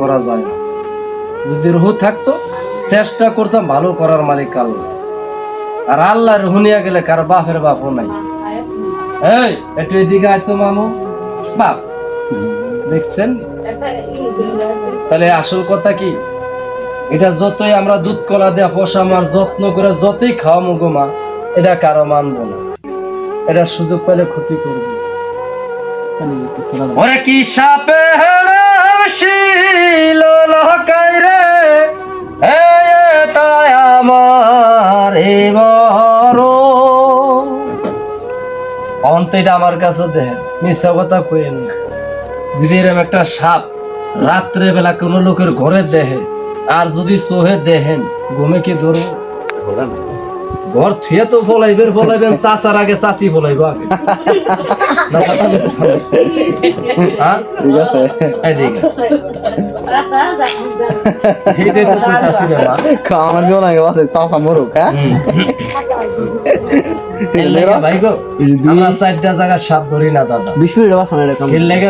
করা যায় না। যদি রুহ থাকতো চেষ্টা করতাম ভালো করার মালিক আল্লাহ। আর আল্লাহর রুহ নিয়ে গেলে কার বাপের বাপও নাই। এই একটু এদিকে আয়তো মামু বাপ, দেখছেন? তাহলে আসল কথা কি, এটা যতই আমরা দুধ কলা দেয়া পোষা মার যত্ন করে যতই খাওয়ামো গো মা, এটা কারো মানবো না। এটা সুযোগ পেলে ক্ষতি করবে। ওরে কি সাপে হেড়াশিল লহকাই রে, তাই আমার এবার অন্ত এটা আমার কাছে দেখেন, মিথ্যা কথা কই না। যদি এরকম একটা সাপ রাত্রে বেলা কোনো লোকের ঘরে দেখে, আর যদি চোহে দেখেন, ঘুমে কি ধরবো? ঘর থুয়ে তো ফলাইবেন চাচার আগে চাচি ফলাইব আগে।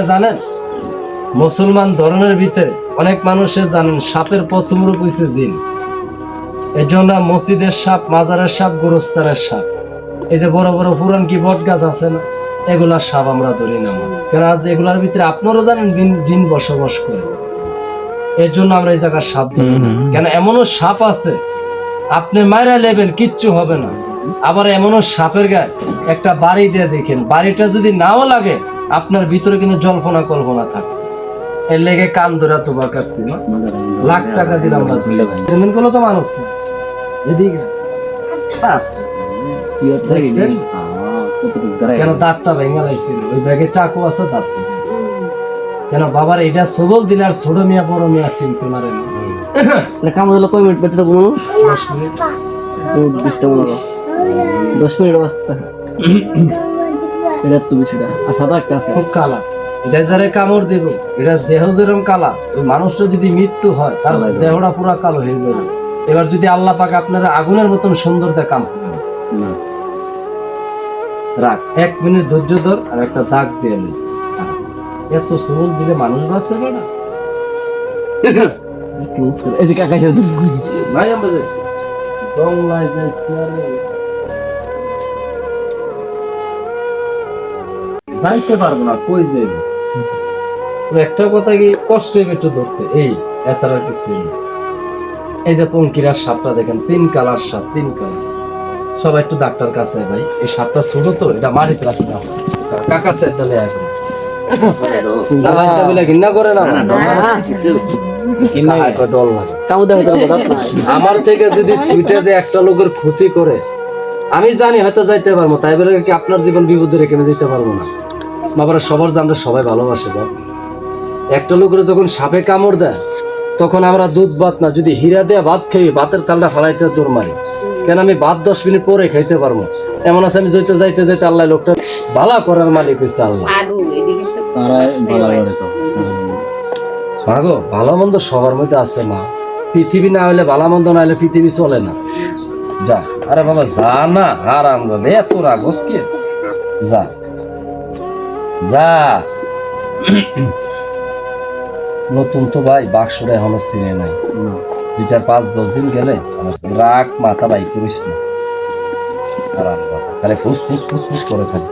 জানেন মুসলমান ধর্মের ভিতরে অনেক মানুষের জানেন সাপের প্রথম রূপ হইছে জিন। এই জন্য মসজিদের সাপ, মাজারের সাপ, গোরস্থানের সাপ, এই যে বড় বড় পুরান কি বট গাছ আছে না, এগুলার সাপ আমরা ধরি না। কেন আজ এগুলার ভিতরে আপনারও জানেন জিন বসবাস করে, এর জন্য আমরা এই জায়গার সাপ ধরি না। কেন এমনও সাপ আছে আপনি মাইরা লেবেন কিচ্ছু হবে না, আবার এমনও সাপের গায়ে একটা বাড়ি দিয়ে দেখেন, বাড়িটা যদি নাও লাগে আপনার ভিতরে কিন্তু জল্পনা কল্পনা থাকে। এর লেগে কান ধরা তো বাকার ছিল, লাখ টাকা দিলে আমরা ধরে এমন কোনো তো মানুষ না। এদিকে দেখছেন কেন দাঁতটা ভেঙে লাইছিল, ওই ব্যাগে চাকু আছে দাঁত। কেন বাবার এটা সবল দিন আর ছোট মিয়া বড় মিয়া চিনতে পারে না। কামড় কই মিনিট পেতে কোনো 10 মিনিট 10 মিনিট বাস্তা এটা তো বিষয়টা আচ্ছা একটা আছে খুব কালা। এটা যারে কামড় দেব, এটা দেহ যেরকম কালা, ওই মানুষটা যদি মৃত্যু হয় তার দেহটা পুরা কালো হয়ে যাবে। এবার যদি আল্লাহ পাক আপনারা আগুনের মতন সুন্দর দেখাম রাখ, 1 মিনিট ধৈর্য ধর আর একটা দাগ দিয়ে নে। এত সবল দিলে মানুষ বাঁচে না। এই যে কাকা ভাই আমরা যাচ্ছি দংলায় যাইছি না রে, যাইতে পারবো না, কই যাইব? একটা কথা কি কষ্ট হইবে একটু ধরতে, এই এছাড়া কিছু নেই। এই যে পঙ্কিরার সাপটা দেখেন, 3 কালার সাপ, 3 কালার। সবাই একটু ডাক্তার কাছে ভাই, এই সাপটা ছোট তো, এটা মারিতে রাখি না। কাকা সেটালে আসবে ঘৃণা করে না, আমার থেকে যদি সুইটে যে একটা লোকের ক্ষতি করে, আমি জানি হয়তো যাইতে পারবো, তাই বলে কি আপনার জীবন বিপদে রেখে যেতে পারবো না? বাবারা সবার জানতে সবাই ভালোবাসে। একটা লোকের যখন সাপে কামড় দেয় তখন আমরা দুধ ভাত না, যদি হীরা দেয়া ভাত খেয়ে ভাতের তালটা ফালাইতে দৌড় মারি। কেন আমি ভাত 10 মিনিট পরে খাইতে পারবো, এমন আছে আমি যাইতে যাইতে যাইতে আল্লাহ লোকটা ভালো করার মালিক হচ্ছে আল্লাহ। ভালো মন্দ সবার মধ্যে আছে মা, পৃথিবী না হলে ভালো মন্দ না হলে পৃথিবী চলে না। যা, আরে বাবা যা না, আর আমরা এত রাগস কি, যা যা। নতুন তো ভাই বাক্সটা এখনো চিনে নাই, 2-4-5-10 দিন গেলে রাগ মাথা বাই করিস না, খালি ফুস ফুস ফুস ফুস করে খালি।